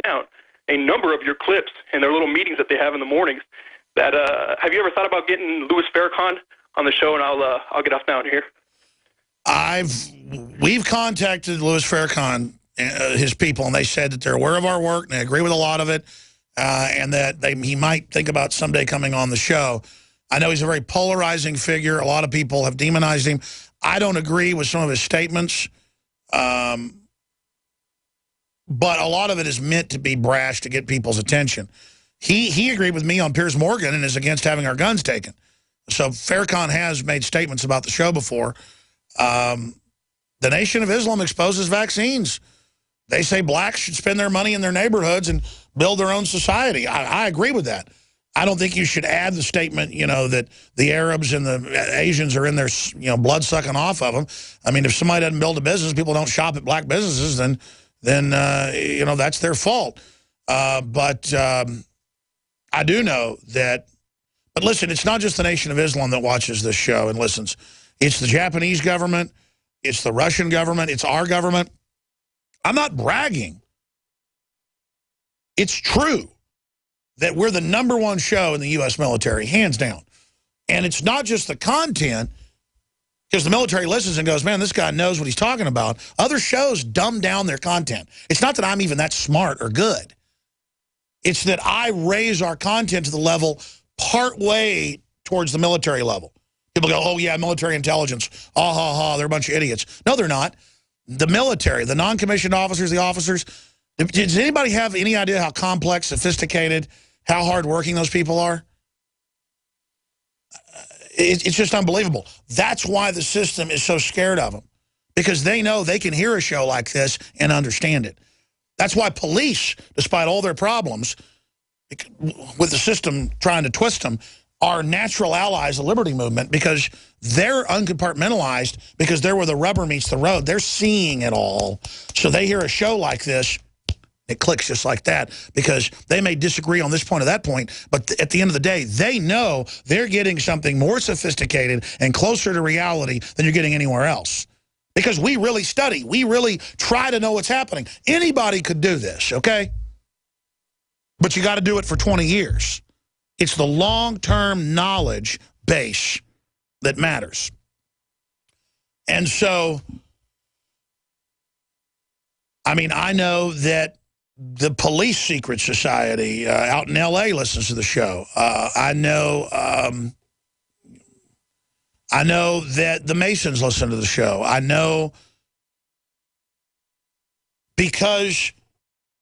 down a number of your clips in their little meetings that they have in the mornings. That have you ever thought about getting Louis Farrakhan on the show? And I'll get off down here. We've contacted Louis Farrakhan, his people, and they said that they're aware of our work and they agree with a lot of it, and that he might think about someday coming on the show. I know he's a very polarizing figure. A lot of people have demonized him. I don't agree with some of his statements, but a lot of it is meant to be brash to get people's attention. He agreed with me on Piers Morgan and is against having our guns taken. So Farrakhan has made statements about the show before. The Nation of Islam exposes vaccines. They say blacks should spend their money in their neighborhoods and build their own society. I agree with that. I don't think you should add the statement, you know, that the Arabs and the Asians are in there, you know, blood sucking off of them. I mean, if somebody doesn't build a business, people don't shop at black businesses, then you know, that's their fault. But I do know that, but listen, it's not just the Nation of Islam that watches this show and listens. It's the Japanese government. It's the Russian government. It's our government. I'm not bragging. It's true that we're the #1 show in the U.S. military, hands down. And it's not just the content, because the military listens and goes, man, this guy knows what he's talking about. Other shows dumb down their content. It's not that I'm even that smart or good. It's that I raise our content to the level partway towards the military level. People go, oh, yeah, military intelligence. Ha, ha, ha, they're a bunch of idiots. No, they're not. The military, the non-commissioned officers, the officers, does anybody have any idea how complex, sophisticated, how hard-working those people are? It's just unbelievable. That's why the system is so scared of them, because they know they can hear a show like this and understand it. That's why police, despite all their problems, with the system trying to twist them, are natural allies of the liberty movement, because they're uncompartmentalized, because they're where the rubber meets the road. They're seeing it all. So they hear a show like this, it clicks just like that, because they may disagree on this point or that point, but at the end of the day, they know they're getting something more sophisticated and closer to reality than you're getting anywhere else. Because we really study. We really try to know what's happening. Anybody could do this, okay? But you got to do it for 20 years. It's the long-term knowledge base that matters. And so, I mean, I know that the Police Secret Society out in L.A. listens to the show. I know that the Masons listen to the show. I know because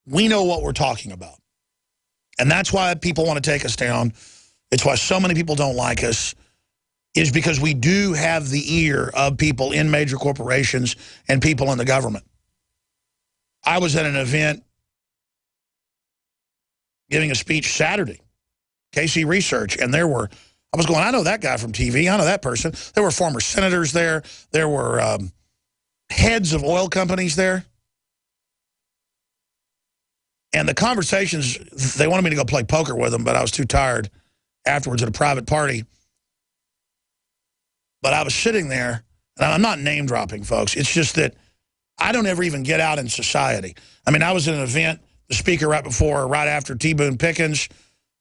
we know what we're talking about. And that's why people want to take us down. It's why so many people don't like us, is because we do have the ear of people in major corporations and people in the government. I was at an event giving a speech Saturday, KC Research, and I was going, I know that guy from TV. I know that person. There were former senators there. There were heads of oil companies there. And the conversations, they wanted me to go play poker with them, but I was too tired afterwards at a private party. But I was sitting there, and I'm not name dropping, folks. It's just that I don't ever even get out in society. I mean, I was at an event, the speaker right after T. Boone Pickens,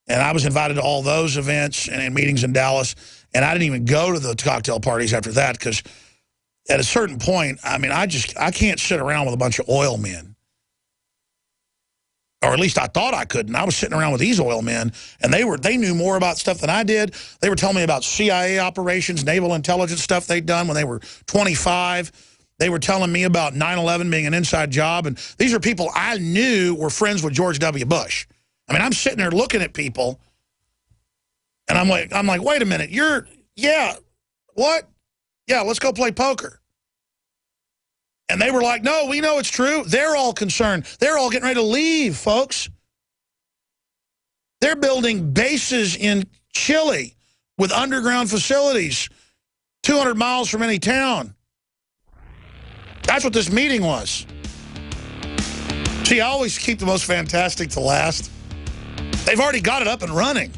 and I was invited to all those events and meetings in Dallas, and I didn't even go to the cocktail parties after that, because at a certain point, I mean, I can't sit around with a bunch of oil men. Or at least I thought I couldn't. I was sitting around with these oil men, and they knew more about stuff than I did. They were telling me about CIA operations, naval intelligence stuff they'd done when they were 25. They were telling me about 9/11 being an inside job. And these are people I knew were friends with George W. Bush. I mean, I'm sitting there looking at people, and I'm like, wait a minute, yeah, what? Yeah, let's go play poker. And they were like, no, we know it's true. They're all concerned. They're all getting ready to leave, folks. They're building bases in Chile with underground facilities 200 miles from any town. That's what this meeting was. See, I always keep the most fantastic to last. They've already got it up and running.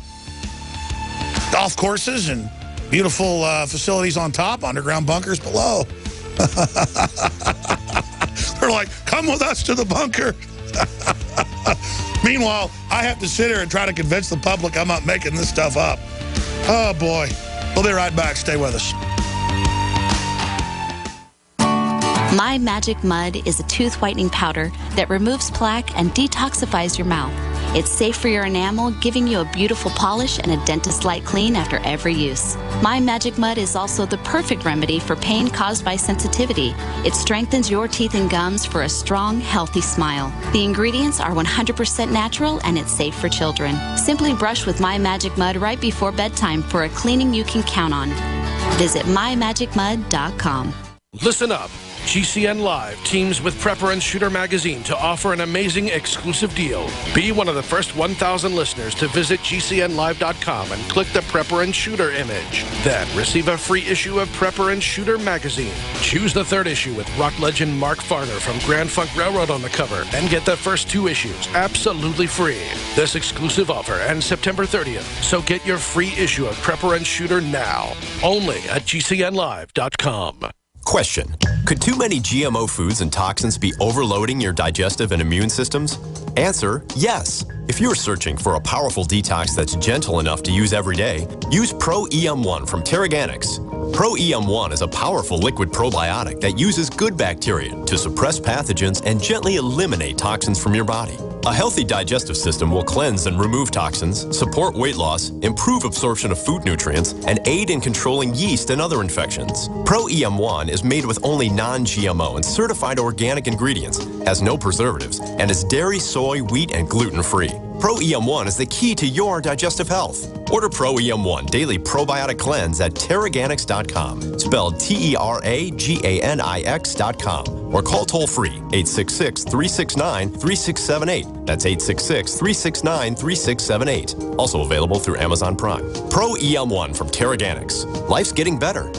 Golf courses and beautiful facilities on top, underground bunkers below. They're like, come with us to the bunker. Meanwhile, I have to sit here and try to convince the public I'm not making this stuff up. Oh, boy. We'll be right back. Stay with us. My Magic Mud is a tooth whitening powder that removes plaque and detoxifies your mouth. It's safe for your enamel, giving you a beautiful polish and a dentist-like clean after every use. My Magic Mud is also the perfect remedy for pain caused by sensitivity. It strengthens your teeth and gums for a strong, healthy smile. The ingredients are 100% natural and it's safe for children. Simply brush with My Magic Mud right before bedtime for a cleaning you can count on. Visit mymagicmud.com. Listen up. GCN Live teams with Prepper and Shooter magazine to offer an amazing exclusive deal. Be one of the first 1,000 listeners to visit GCNlive.com and click the Prepper and Shooter image. Then receive a free issue of Prepper and Shooter magazine. Choose the 3rd issue with rock legend Mark Farner from Grand Funk Railroad on the cover and get the first 2 issues absolutely free. This exclusive offer ends September 30th, so get your free issue of Prepper and Shooter now. Only at GCNlive.com. Question: could too many GMO foods and toxins be overloading your digestive and immune systems? Answer: yes. If you're searching for a powerful detox that's gentle enough to use every day, use Pro-EM1 from Teraganix. Pro-EM1 is a powerful liquid probiotic that uses good bacteria to suppress pathogens and gently eliminate toxins from your body. A healthy digestive system will cleanse and remove toxins, support weight loss, improve absorption of food nutrients, and aid in controlling yeast and other infections. Pro-EM1 is made with only non-GMO and certified organic ingredients, has no preservatives, and is dairy, soy, wheat, and gluten-free. Pro-EM1 is the key to your digestive health. Order Pro-EM1 Daily Probiotic Cleanse at Teraganix.com, spelled Teraganix.com, or call toll-free 866-369-3678. That's 866-369-3678. Also available through Amazon Prime. Pro-EM1 from Teraganix. Life's getting better.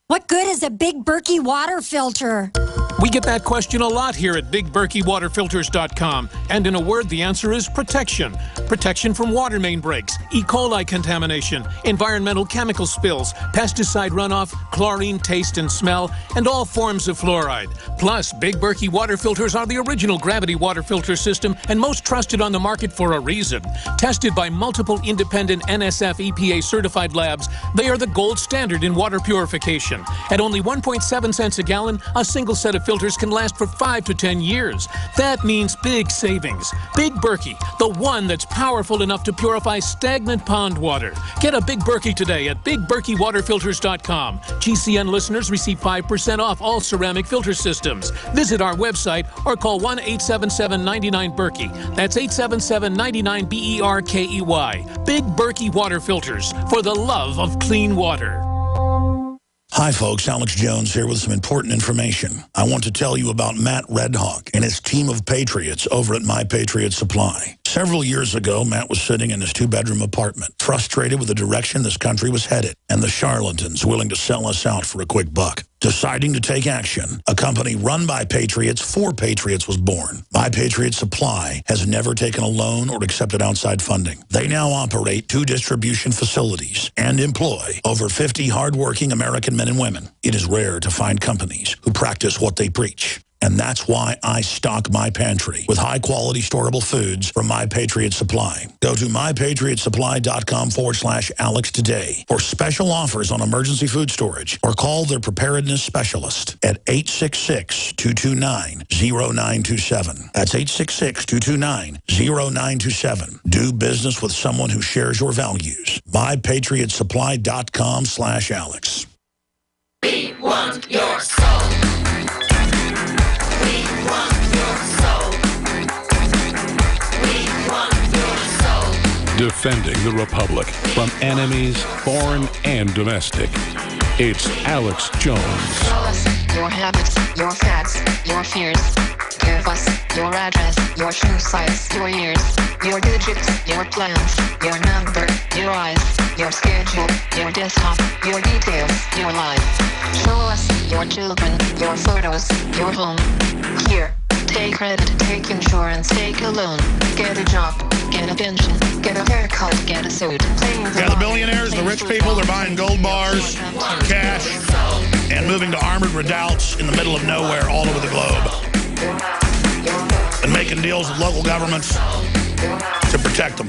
What good is a Big Berkey water filter? We get that question a lot here at BigBerkeyWaterFilters.com. And in a word, the answer is protection. Protection from water main breaks, E. coli contamination, environmental chemical spills, pesticide runoff, chlorine taste and smell, and all forms of fluoride. Plus, Big Berkey water filters are the original gravity water filter system and most trusted on the market for a reason. Tested by multiple independent NSF EPA certified labs, they are the gold standard in water purification. At only 1.7 cents a gallon, a single set of filters can last for 5 to 10 years. That means big savings. Big Berkey, the one that's powerful enough to purify stagnant pond water. Get a Big Berkey today at BigBerkeyWaterFilters.com. GCN listeners receive 5% off all ceramic filter systems. Visit our website or call 1-877-99-BERKEY. That's 877-99-BERKEY. Big Berkey Water Filters, for the love of clean water. Hi, folks. Alex Jones here with some important information. I want to tell you about Matt Redhawk and his team of patriots over at My Patriot Supply. Several years ago, Matt was sitting in his 2-bedroom apartment, frustrated with the direction this country was headed and the charlatans willing to sell us out for a quick buck. Deciding to take action, a company run by patriots for patriots was born. My Patriot Supply has never taken a loan or accepted outside funding. They now operate 2 distribution facilities and employ over 50 hardworking American men and women. It is rare to find companies who practice what they preach. And that's why I stock my pantry with high-quality storable foods from My Patriot Supply. Go to mypatriotsupply.com/Alex today for special offers on emergency food storage, or call their preparedness specialist at 866-229-0927. That's 866-229-0927. Do business with someone who shares your values. mypatriotsupply.com/Alex. We want your soul. We want your soul. We want your soul. Defending the Republic from enemies, foreign and domestic. It's Alex Jones. Show us your habits, your facts, your fears. Give us your address, your shoe size, your years, your digits, your plans, your number, your eyes, your schedule, your desktop, your details, your life. Show us your children, your photos, your home. Here, take credit, take insurance, take a loan, get a job, get a pension, get a haircut, get a suit. Yeah, the billionaires, the rich people, they're buying gold bars, cash, and moving to armored redoubts in the middle of nowhere all over the globe. And making deals with local governments to protect them.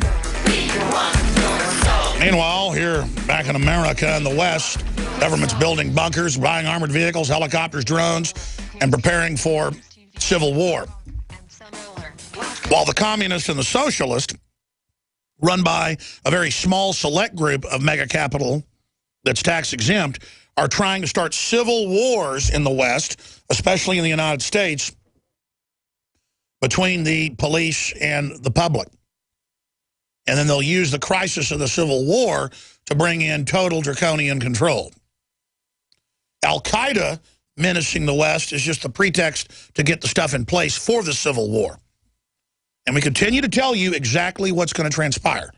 Meanwhile, here back in America in the West, government's building bunkers, buying armored vehicles, helicopters, drones, and preparing for civil war. While the communists and the socialists, run by a very small select group of mega capital that's tax exempt, are trying to start civil wars in the West, especially in the United States, between the police and the public. And then they'll use the crisis of the Civil War to bring in total draconian control. Al-Qaeda menacing the West is just the pretext to get the stuff in place for the Civil War. And we continue to tell you exactly what's going to transpire.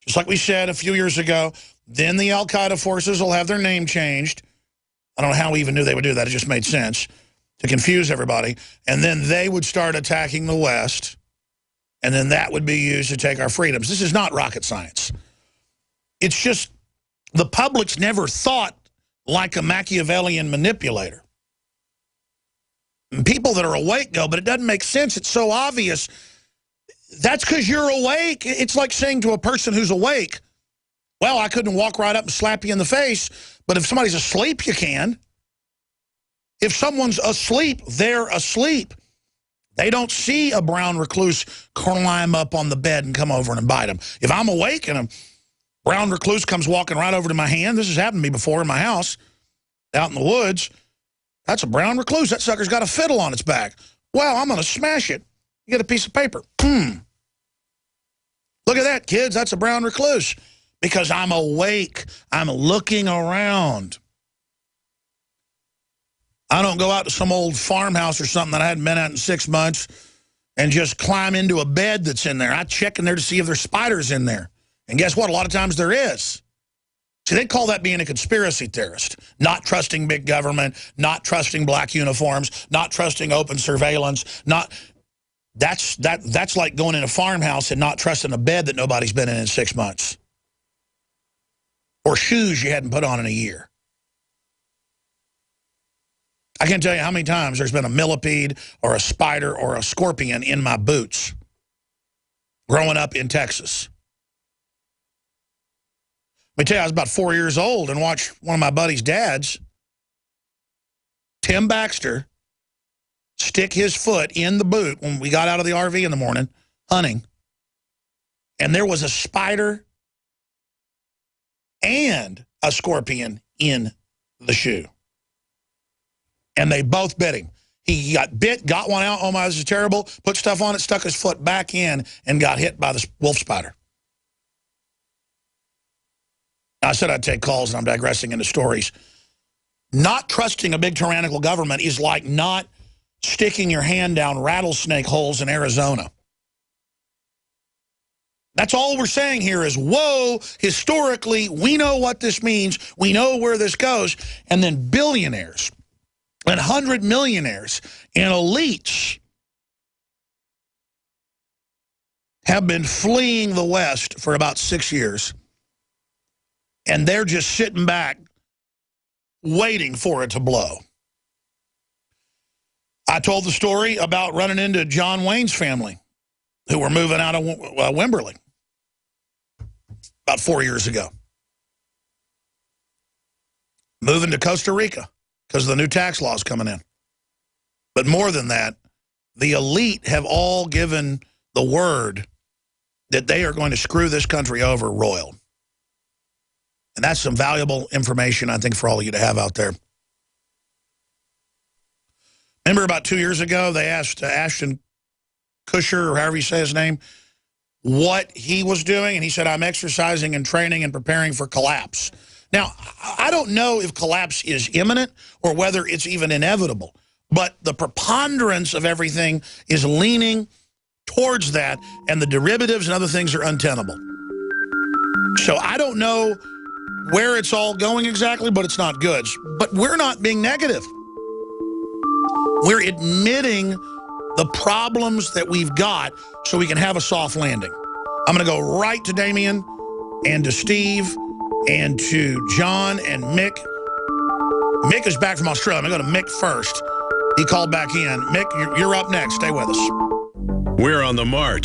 Just like we said a few years ago, then the Al-Qaeda forces will have their name changed. I don't know how we even knew they would do that. It just made sense to confuse everybody. And then they would start attacking the West. And then that would be used to take our freedoms. This is not rocket science. It's just the public's never thought like a Machiavellian manipulator. And people that are awake go, but it doesn't make sense. It's so obvious. That's because you're awake. It's like saying to a person who's awake, well, I couldn't walk right up and slap you in the face, but if somebody's asleep, you can. If someone's asleep, they're asleep. They don't see a brown recluse climb up on the bed and come over and bite them. If I'm awake and a brown recluse comes walking right over to my hand, this has happened to me before in my house, out in the woods, that's a brown recluse. That sucker's got a fiddle on its back. Well, I'm going to smash it. You get a piece of paper. Look at that, kids. That's a brown recluse. Because I'm awake. I'm looking around. I don't go out to some old farmhouse or something that I hadn't been at in 6 months and just climb into a bed that's in there. I check in there to see if there's spiders in there. And guess what? A lot of times there is. See, they call that being a conspiracy theorist. Not trusting big government, not trusting black uniforms, not trusting open surveillance, not... That's like going in a farmhouse and not trusting a bed that nobody's been in 6 months. Or shoes you hadn't put on in a year. I can't tell you how many times there's been a millipede or a spider or a scorpion in my boots growing up in Texas. Let me tell you, I was about 4 years old and watched one of my buddy's dads, Tim Baxter, stick his foot in the boot when we got out of the RV in the morning hunting. And there was a spider and a scorpion in the shoe. And they both bit him. He got bit, got one out. Oh my, this is terrible. Put stuff on it, stuck his foot back in, and got hit by the wolf spider. I said I'd take calls, and I'm digressing into stories. Not trusting a big tyrannical government is like not sticking your hand down rattlesnake holes in Arizona. That's all we're saying here is, whoa, historically, we know what this means. We know where this goes. And then billionaires and 100 millionaires and elites have been fleeing the West for about 6 years. And they're just sitting back waiting for it to blow. I told the story about running into John Wayne's family who were moving out of Wimberley about 4 years ago. Moving to Costa Rica because of the new tax laws coming in. But more than that, the elite have all given the word that they are going to screw this country over royal. And that's some valuable information, I think, for all of you to have out there. Remember about 2 years ago, they asked Ashton Kutcher, or however you say his name, what he was doing, and he said, I'm exercising and training and preparing for collapse. Now, I don't know if collapse is imminent or whether it's even inevitable, but the preponderance of everything is leaning towards that, and the derivatives and other things are untenable. So I don't know where it's all going exactly, but it's not good. But we're not being negative. We're admitting the problems that we've got so we can have a soft landing. I'm going to go right to Damien and to Steve and to John and Mick. Mick is back from Australia. I'm going to go to Mick first. He called back in. Mick, you're up next. Stay with us. We're on the march.